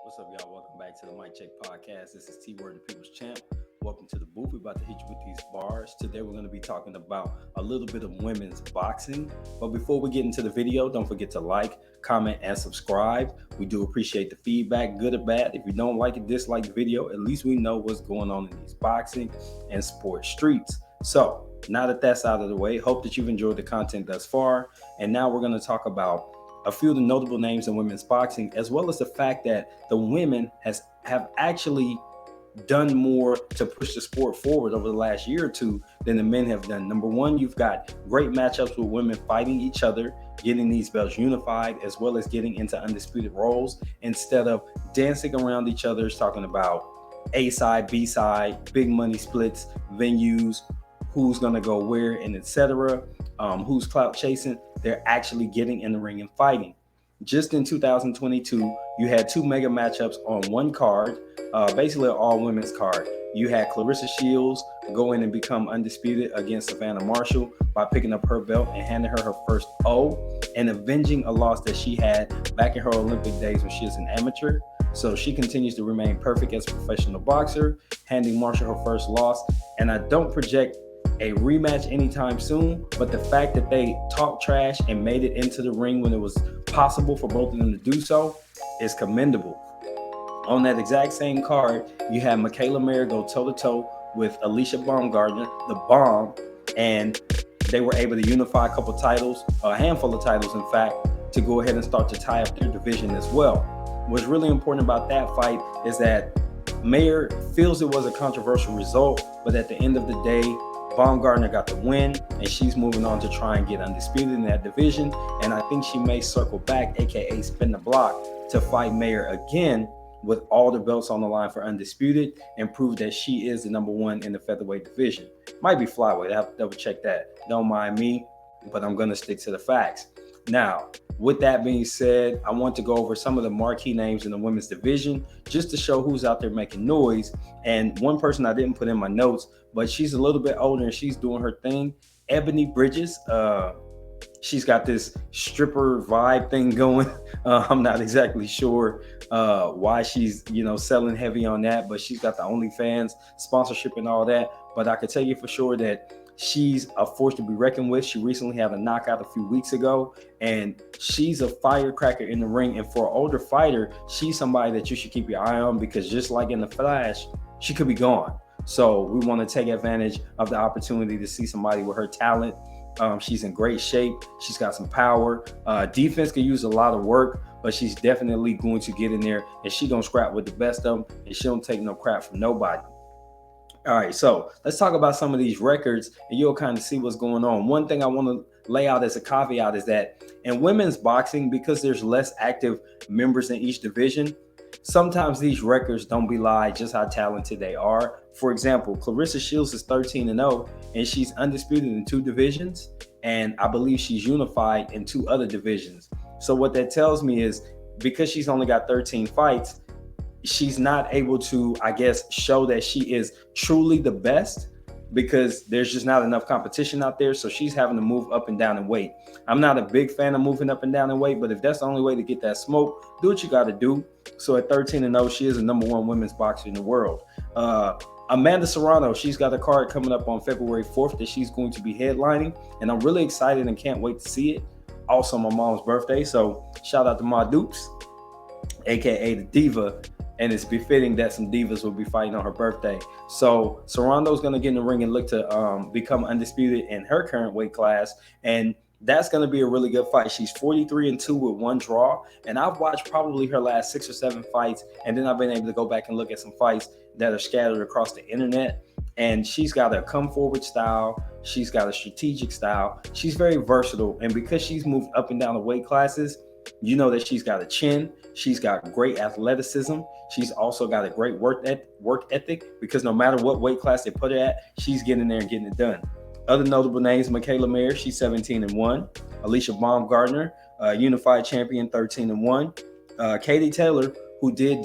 What's up, y'all? Welcome back to the Mic Check Podcast. This is T Word, the People's Champ. Welcome to the booth. We're about to hit you with these bars. Today, we're going to be talking about a little bit of women's boxing. But before we get into the video, don't forget to like, comment, and subscribe. We do appreciate the feedback, good or bad. If you don't like it, dislike the video, at least we know what's going on in these boxing and sports streets. So, now that that's out of the way, hope that you've enjoyed the content thus far. And now we're going to talk about a few of the notable names in women's boxing, as well as the fact that the women have actually done more to push the sport forward over the last year or two than the men have done. Number one, you've got great matchups with women fighting each other, getting these belts unified, as well as getting into undisputed roles instead of dancing around each other, talking about A side, B side, big money splits, venues, who's going to go where, and etc. Who's clout chasing. They're actually getting in the ring and fighting. Just in 2022, you had two mega matchups on one card, basically an all women's card. You had Clarissa Shields go in and become undisputed against Savannah Marshall by picking up her belt and handing her first O and avenging a loss that she had back in her Olympic days when she was an amateur. So she continues to remain perfect as a professional boxer, handing Marshall her first loss. And I don't project a rematch anytime soon, but the fact that they talked trash and made it into the ring when it was possible for both of them to do so is commendable. On that exact same card, you had Michaela Mayer go toe-to-toe with Alicia Baumgardner, the Bomb, and they were able to unify a couple titles, a handful of titles, in fact, to go ahead and start to tie up their division as well. What's really important about that fight is that Mayer feels it was a controversial result, but at the end of the day, Baumgardner got the win, and she's moving on to try and get undisputed in that division. And I think she may circle back, aka spin the block, to fight Mayer again with all the belts on the line for undisputed and prove that she is the number one in the featherweight division. Might be flyweight. I have to double check that. Don't mind me, but I'm going to stick to the facts. Now, with that being said, I want to go over some of the marquee names in the women's division just to show who's out there making noise. And one person I didn't put in my notes, but she's a little bit older and she's doing her thing. Ebony Bridges. She's got this stripper vibe thing going. I'm not exactly sure why she's, selling heavy on that, but she's got the OnlyFans sponsorship and all that. But I can tell you for sure that she's a force to be reckoned with. She recently had a knockout a few weeks ago, and she's a firecracker in the ring. And for an older fighter, she's somebody that you should keep your eye on, because just like in the Flash, she could be gone. So we want to take advantage of the opportunity to see somebody with her talent. She's in great shape. She's got some power. Defense can use a lot of work, but she's definitely going to get in there, and she gonna scrap with the best of them, and she don't take no crap from nobody. All right, so let's talk about some of these records, and you'll kind of see what's going on. One thing I want to lay out as a caveat is that in women's boxing, because there's less active members in each division, sometimes these records don't belie just how talented they are. For example, Clarissa Shields is 13-0, and she's undisputed in two divisions, and I believe she's unified in two other divisions. So what that tells me is, because she's only got 13 fights, she's not able to, I guess, show that she is truly the best, because there's just not enough competition out there. So she's having to move up and down in weight. I'm not a big fan of moving up and down in weight, but if that's the only way to get that smoke, do what you got to do. So at 13-0, she is the number one women's boxer in the world. Amanda Serrano, she's got a card coming up on February 4th that she's going to be headlining, and I'm really excited and can't wait to see it. Also my mom's birthday, so shout out to Ma Dukes, aka the Diva. And it's befitting that some divas will be fighting on her birthday. So Serrano's going to get in the ring and look to become undisputed in her current weight class. And that's going to be a really good fight. She's 43-2 with one draw. And I've watched probably her last 6 or 7 fights. And then I've been able to go back and look at some fights that are scattered across the internet. And she's got a come forward style. She's got a strategic style. She's very versatile. And because she's moved up and down the weight classes, you know that she's got a chin. She's got great athleticism. She's also got a great work ethic, because no matter what weight class they put her at, she's getting there and getting it done. Other notable names: Michaela Mayer, she's 17-1. Alicia Baumgardner, unified champion, 13-1. Katie Taylor, who did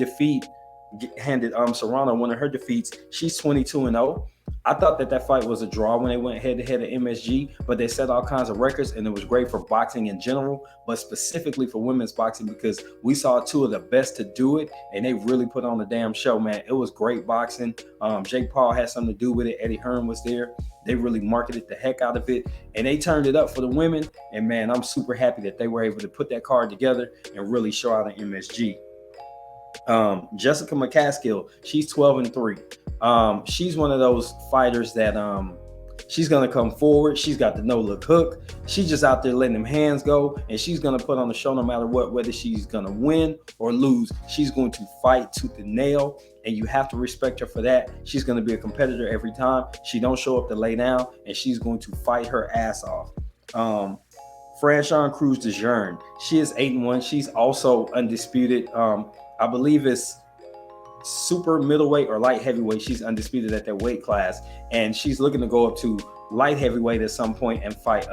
handed Serrano one of her defeats, she's 22-0. I thought that fight was a draw when they went head to head at MSG, but they set all kinds of records, and it was great for boxing in general, but specifically for women's boxing because we saw two of the best to do it, and they really put on the damn show, man. It was great boxing. Jake Paul had something to do with it. Eddie Hearn was there. They really marketed the heck out of it, and they turned it up for the women. And man, I'm super happy that they were able to put that card together and really show out in MSG. Jessica McCaskill, she's 12-3. She's one of those fighters that she's gonna come forward. She's got the no look hook. She's just out there letting them hands go, and she's gonna put on the show no matter what, whether she's gonna win or lose. She's going to fight tooth and nail, and you have to respect her for that. She's gonna be a competitor every time. She don't show up to lay down, and she's going to fight her ass off. Franchon Cruz de Jeune, she is 8-1. She's also undisputed. I believe it's super middleweight or light heavyweight. She's undisputed at that weight class, and she's looking to go up to light heavyweight at some point and fight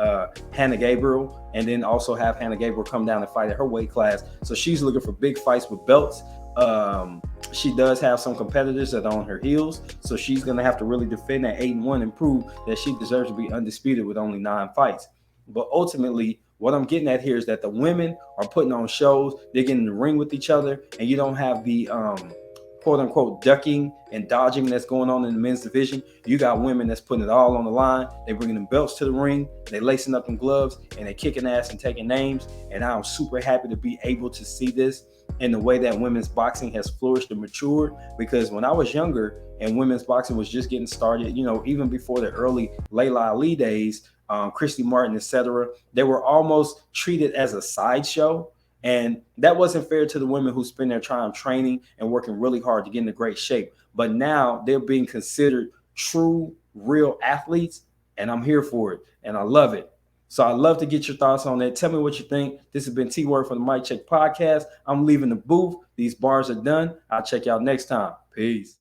Hannah Gabriel, and then also have Hannah Gabriel come down and fight at her weight class. So she's looking for big fights with belts. She does have some competitors that are on her heels, so she's going to have to really defend that 8-1 and prove that she deserves to be undisputed with only 9 fights. But ultimately, what I'm getting at here is that the women are putting on shows. They're getting in the ring with each other, and you don't have the quote unquote ducking and dodging that's going on in the men's division. You got women that's putting it all on the line. They're bringing them belts to the ring. They're lacing up them gloves, and they're kicking ass and taking names. And I'm super happy to be able to see this in the way that women's boxing has flourished and matured. Because when I was younger and women's boxing was just getting started, even before the early Layla Ali days, Christy Martin, etc., they were almost treated as a sideshow. And that wasn't fair to the women who spend their time training and working really hard to get into great shape. But now they're being considered true, real athletes, and I'm here for it, and I love it. So I'd love to get your thoughts on that. Tell me what you think. This has been T-Word for the Mic Check Podcast. I'm leaving the booth. These bars are done. I'll check y'all next time. Peace.